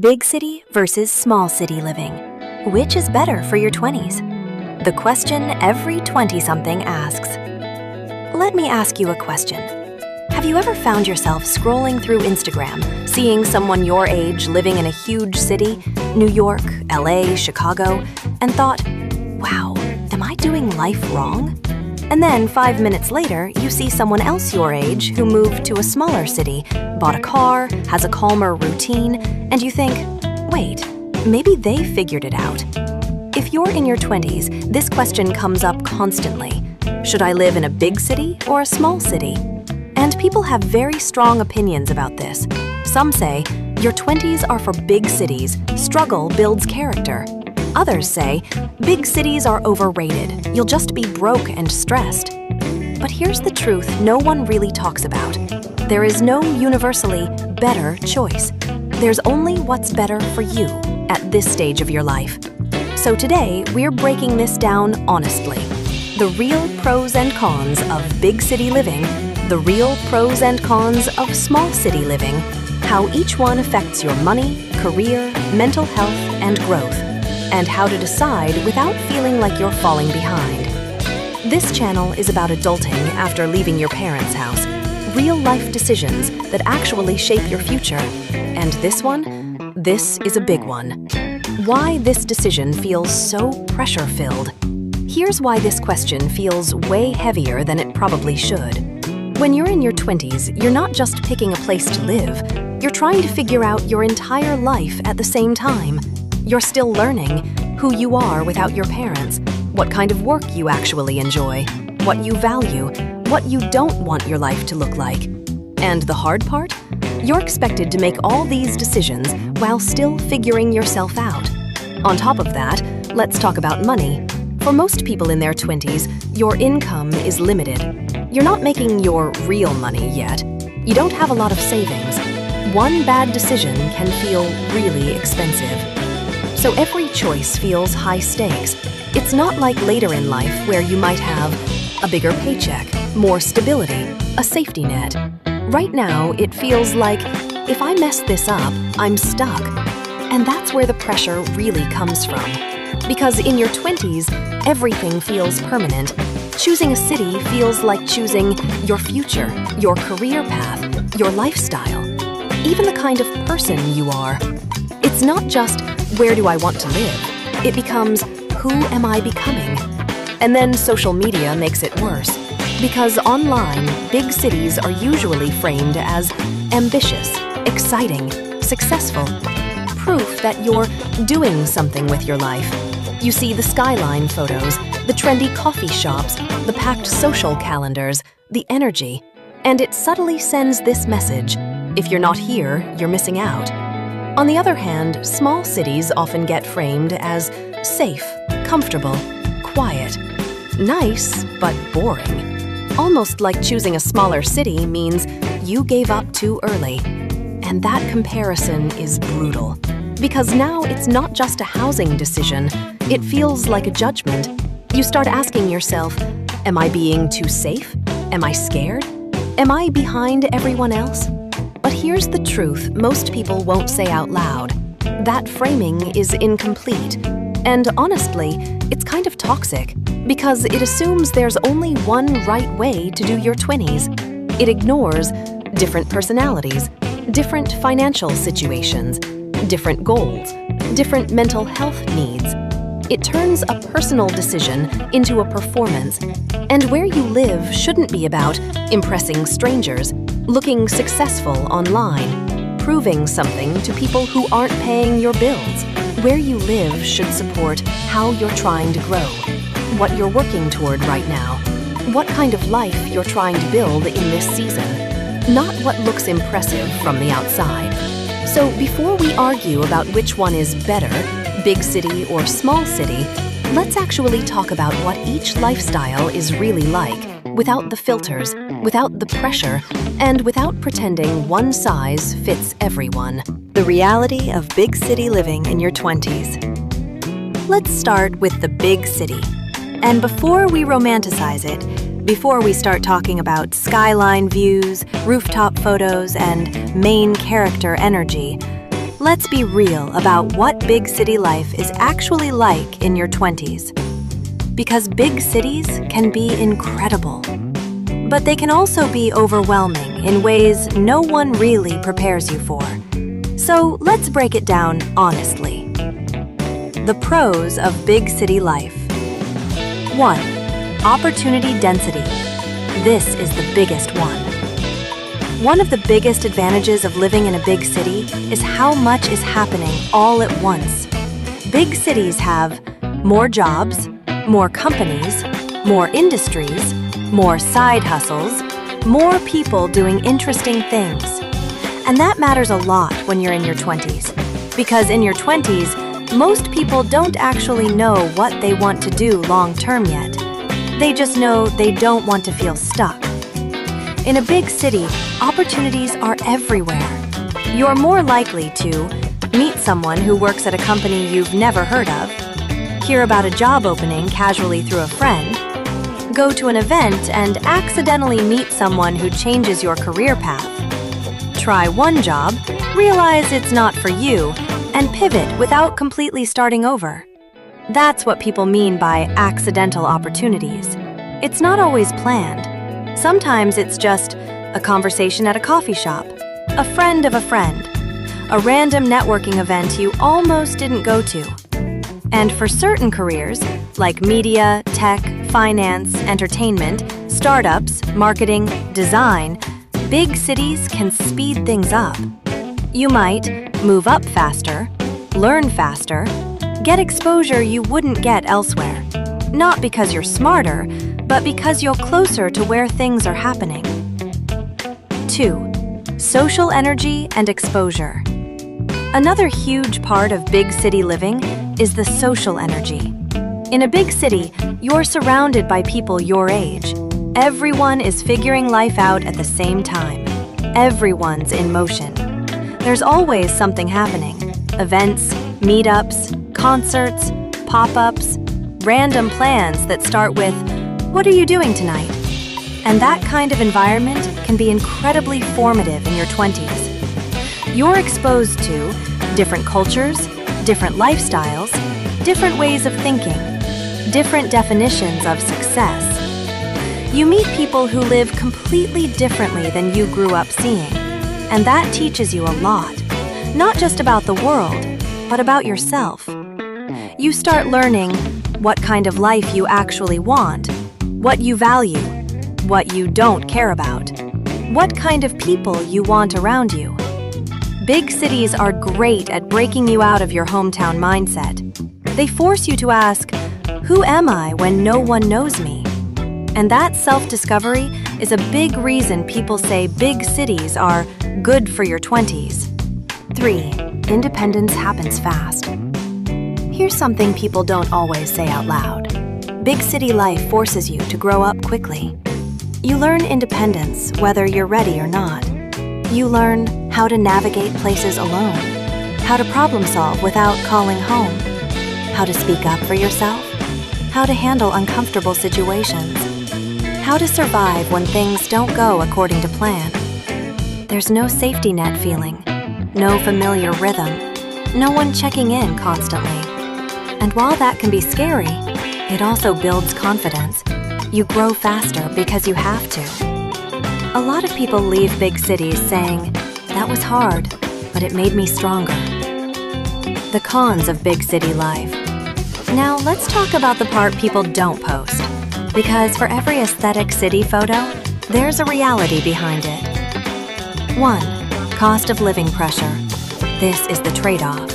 Big city versus small city living. Which is better for your 20s? The question every 20-something asks. Let me ask you a question. Have you ever found yourself scrolling through Instagram, seeing someone your age living in a huge city, New York, LA, Chicago, and thought, wow, am I doing life wrong? And then 5 minutes later, you see someone else your age who moved to a smaller city, bought a car, has a calmer routine, and you think, wait, maybe they figured it out. If you're in your 20s, this question comes up constantly. Should I live in a big city or a small city? And people have very strong opinions about this. Some say, your 20s are for big cities, struggle builds character. Others say, big cities are overrated, you'll just be broke and stressed. But here's the truth no one really talks about. There is no universally better choice. There's only what's better for you at this stage of your life. So today, we're breaking this down honestly. The real pros and cons of big city living, the real pros and cons of small city living, how each one affects your money, career, mental health, and growth, and how to decide without feeling like you're falling behind. This channel is about adulting after leaving your parents' house, real-life decisions that actually shape your future. And this is a big one. Why this decision feels so pressure-filled. Here's why this question feels way heavier than it probably should. When you're in your 20s, you're not just picking a place to live. You're trying to figure out your entire life at the same time. You're still learning who you are without your parents, what kind of work you actually enjoy, what you value, what you don't want your life to look like. And the hard part? You're expected to make all these decisions while still figuring yourself out. On top of that, let's talk about money. For most people in their 20s, your income is limited. You're not making your real money yet. You don't have a lot of savings. One bad decision can feel really expensive. So every choice feels high stakes. It's not like later in life where you might have a bigger paycheck, more stability, a safety net. Right now, it feels like, if I mess this up, I'm stuck. And that's where the pressure really comes from. Because in your 20s, everything feels permanent. Choosing a city feels like choosing your future, your career path, your lifestyle, even the kind of person you are. It's not just, where do I want to live? It becomes, who am I becoming? And then social media makes it worse. Because online, big cities are usually framed as ambitious, exciting, successful. Proof that you're doing something with your life. You see the skyline photos, the trendy coffee shops, the packed social calendars, the energy. And it subtly sends this message. If you're not here, you're missing out. On the other hand, small cities often get framed as safe, comfortable, quiet. Nice, but boring. Almost like choosing a smaller city means you gave up too early. And that comparison is brutal. Because now it's not just a housing decision, it feels like a judgment. You start asking yourself, am I being too safe? Am I scared? Am I behind everyone else? But here's the truth most people won't say out loud. That framing is incomplete. And honestly, it's kind of toxic. Because it assumes there's only one right way to do your 20s. It ignores different personalities, different financial situations, different goals, different mental health needs. It turns a personal decision into a performance. And where you live shouldn't be about impressing strangers, looking successful online, proving something to people who aren't paying your bills. Where you live should support how you're trying to grow, what you're working toward right now, what kind of life you're trying to build in this season, not what looks impressive from the outside. So before we argue about which one is better, big city or small city, let's actually talk about what each lifestyle is really like, without the filters, without the pressure, and without pretending one size fits everyone. The reality of big city living in your 20s. Let's start with the big city. And before we romanticize it, before we start talking about skyline views, rooftop photos, and main character energy, Let's be real about what big city life is actually like in your 20s. Because big cities can be incredible. But they can also be overwhelming in ways no one really prepares you for. So let's break it down honestly. The pros of big city life. 1. Opportunity density. This is the biggest one. One of the biggest advantages of living in a big city is how much is happening all at once. Big cities have more jobs, more companies, more industries, more side hustles, more people doing interesting things. And that matters a lot when you're in your 20s. Because in your 20s, most people don't actually know what they want to do long-term yet. They just know they don't want to feel stuck. In a big city, opportunities are everywhere. You're more likely to meet someone who works at a company you've never heard of, hear about a job opening casually through a friend, go to an event and accidentally meet someone who changes your career path, try one job, realize it's not for you, and pivot without completely starting over. That's what people mean by accidental opportunities. It's not always planned. Sometimes it's just a conversation at a coffee shop, a friend of a friend, a random networking event you almost didn't go to. And for certain careers, like media, tech, finance, entertainment, startups, marketing, design, big cities can speed things up. You might move up faster, learn faster, get exposure you wouldn't get elsewhere. Not because you're smarter, but because you're closer to where things are happening. 2. Social energy and exposure. Another huge part of big city living is the social energy. In a big city, you're surrounded by people your age. Everyone is figuring life out at the same time. Everyone's in motion. There's always something happening. Events, meetups, concerts, pop-ups, random plans that start with, "What are you doing tonight?" And that kind of environment can be incredibly formative in your 20s. You're exposed to different cultures, different lifestyles, different ways of thinking, different definitions of success. You meet people who live completely differently than you grew up seeing, and that teaches you a lot, not just about the world, but about yourself. You start learning what kind of life you actually want, what you value, what you don't care about, what kind of people you want around you. Big cities are great at breaking you out of your hometown mindset. They force you to ask, "Who am I when no one knows me?" And that self-discovery is a big reason people say big cities are good for your 20s. 3. Independence happens fast. Here's something people don't always say out loud. Big city life forces you to grow up quickly. You learn independence whether you're ready or not. You learn how to navigate places alone, how to problem solve without calling home, how to speak up for yourself, how to handle uncomfortable situations, how to survive when things don't go according to plan. There's no safety net feeling, no familiar rhythm, no one checking in constantly. And while that can be scary, it also builds confidence. You grow faster because you have to. A lot of people leave big cities saying, "That was hard, but it made me stronger." The cons of big city life. Now let's talk about the part people don't post. Because for every aesthetic city photo, there's a reality behind it. 1. Cost of living pressure. This is the trade-off.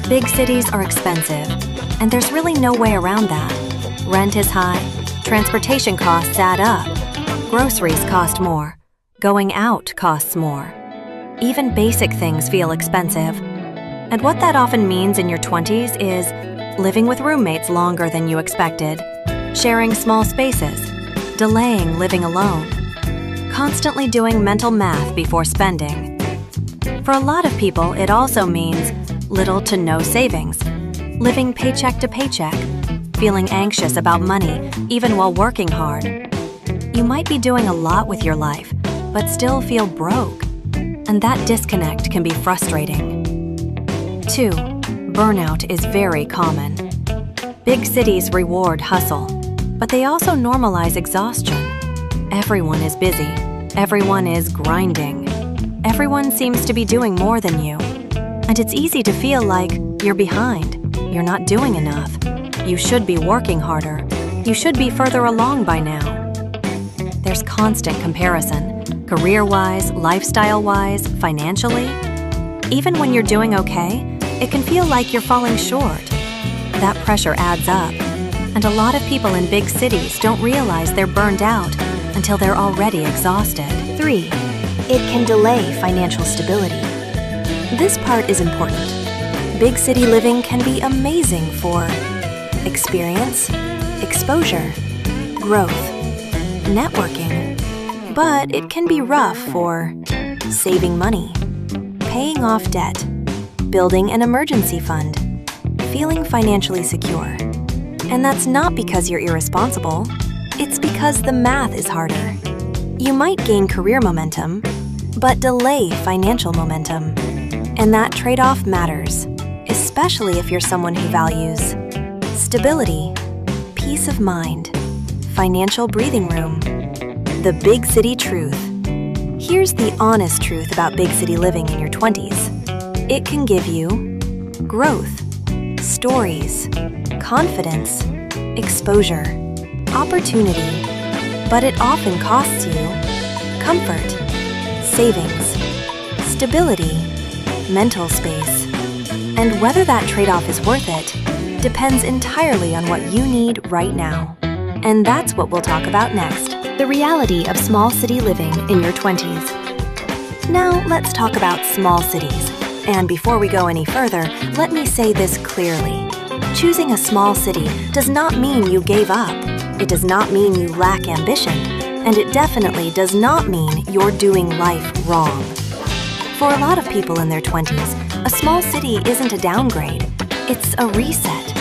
Big cities are expensive, and there's really no way around that. Rent is high, transportation costs add up, groceries cost more, going out costs more. Even basic things feel expensive. And what that often means in your 20s is living with roommates longer than you expected, sharing small spaces, delaying living alone, constantly doing mental math before spending. For a lot of people, it also means little to no savings, living paycheck to paycheck, feeling anxious about money even while working hard. You might be doing a lot with your life, but still feel broke. And that disconnect can be frustrating. 2. Burnout is very common. Big cities reward hustle, but they also normalize exhaustion. Everyone is busy. Everyone is grinding. Everyone seems to be doing more than you. And it's easy to feel like you're behind. You're not doing enough. You should be working harder. You should be further along by now. There's constant comparison, career-wise, lifestyle-wise, financially. Even when you're doing okay, it can feel like you're falling short. That pressure adds up, and a lot of people in big cities don't realize they're burned out until they're already exhausted. 3. It can delay financial stability. This part is important. Big city living can be amazing for experience, exposure, growth, networking, but it can be rough for saving money, paying off debt, building an emergency fund, feeling financially secure. And that's not because you're irresponsible, it's because the math is harder. You might gain career momentum, but delay financial momentum. And that trade-off matters, especially if you're someone who values stability, peace of mind, financial breathing room. The big city truth. Here's the honest truth about big city living in your 20s. It can give you growth, stories, confidence, exposure, opportunity, but it often costs you comfort, savings, stability, mental space. And whether that trade-off is worth it depends entirely on what you need right now. And that's what we'll talk about next, the reality of small city living in your 20s. Now let's talk about small cities. And before we go any further, let me say this clearly. Choosing a small city does not mean you gave up. It does not mean you lack ambition. And it definitely does not mean you're doing life wrong. For a lot of people in their 20s, a small city isn't a downgrade. It's a reset.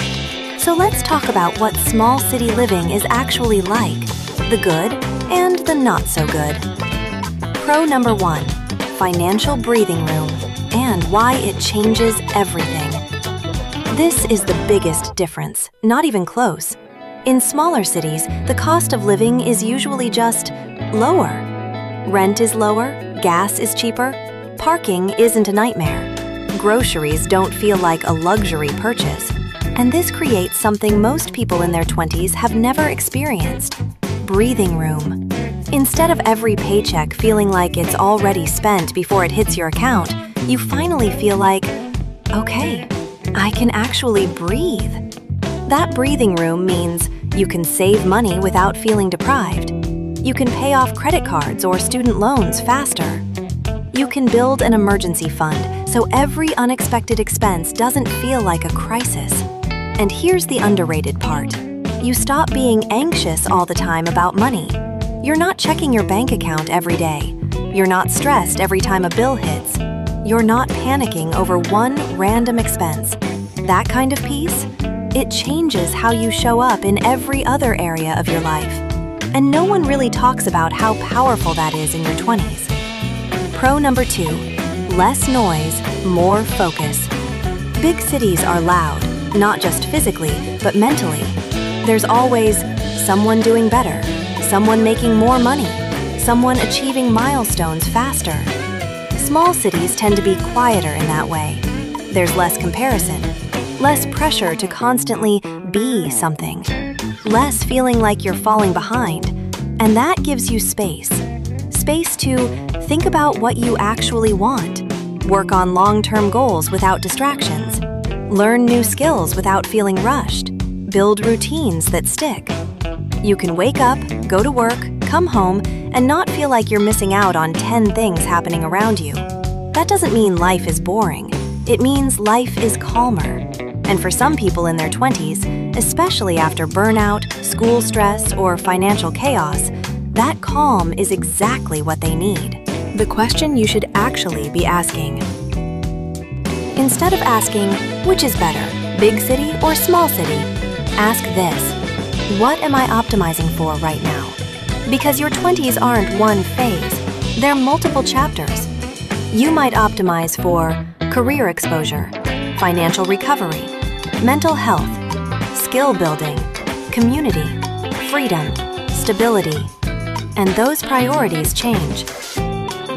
So let's talk about what small city living is actually like, the good and the not so good. Pro number 1, financial breathing room, and why it changes everything. This is the biggest difference, not even close. In smaller cities, the cost of living is usually just lower. Rent is lower, gas is cheaper, parking isn't a nightmare. Groceries don't feel like a luxury purchase. And this creates something most people in their 20s have never experienced: breathing room. Instead of every paycheck feeling like it's already spent before it hits your account, you finally feel like, okay, I can actually breathe. That breathing room means you can save money without feeling deprived. You can pay off credit cards or student loans faster. You can build an emergency fund so every unexpected expense doesn't feel like a crisis. And here's the underrated part. You stop being anxious all the time about money. You're not checking your bank account every day. You're not stressed every time a bill hits. You're not panicking over one random expense. That kind of peace, it changes how you show up in every other area of your life. And no one really talks about how powerful that is in your 20s. Pro number 2, less noise, more focus. Big cities are loud, not just physically, but mentally. There's always someone doing better, someone making more money, someone achieving milestones faster. Small cities tend to be quieter in that way. There's less comparison, less pressure to constantly be something, less feeling like you're falling behind, and that gives you space. Space to think about what you actually want, work on long-term goals without distractions, learn new skills without feeling rushed, build routines that stick. You can wake up, go to work, come home, and not feel like you're missing out on 10 things happening around you. That doesn't mean life is boring. It means life is calmer. And for some people in their 20s, especially after burnout, school stress, or financial chaos, that calm is exactly what they need. The question you should actually be asking. Instead of asking, which is better, big city or small city, ask this: what am I optimizing for right now? Because your 20s aren't one phase, they're multiple chapters. You might optimize for career exposure, financial recovery, mental health, skill building, community, freedom, stability. And those priorities change.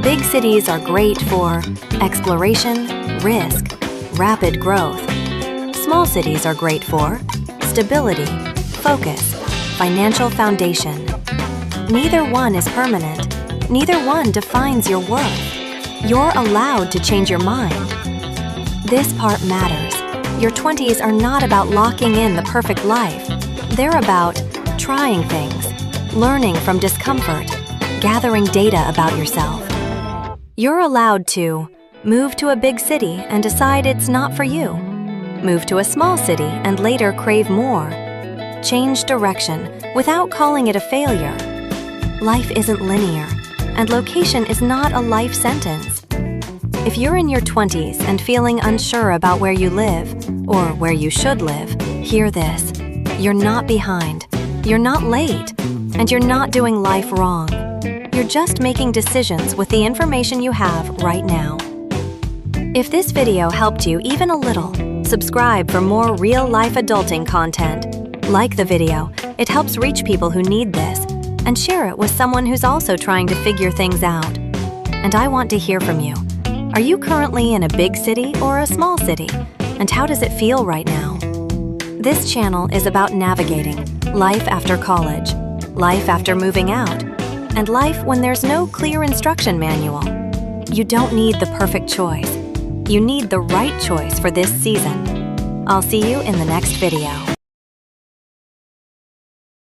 Big cities are great for exploration, risk, rapid growth. Small cities are great for stability, focus, financial foundation. Neither one is permanent. Neither one defines your worth. You're allowed to change your mind. This part matters. Your 20s are not about locking in the perfect life. They're about trying things, learning from discomfort, gathering data about yourself. You're allowed to move to a big city and decide it's not for you. Move to a small city and later crave more. Change direction without calling it a failure. Life isn't linear, and location is not a life sentence. If you're in your 20s and feeling unsure about where you live, or where you should live, hear this. You're not behind, you're not late, and you're not doing life wrong. You're just making decisions with the information you have right now. If this video helped you even a little, subscribe for more real-life adulting content. Like the video, it helps reach people who need this, and share it with someone who's also trying to figure things out. And I want to hear from you. Are you currently in a big city or a small city? And how does it feel right now? This channel is about navigating life after college, life after moving out, and life when there's no clear instruction manual. You don't need the perfect choice. You need the right choice for this season. I'll see you in the next video.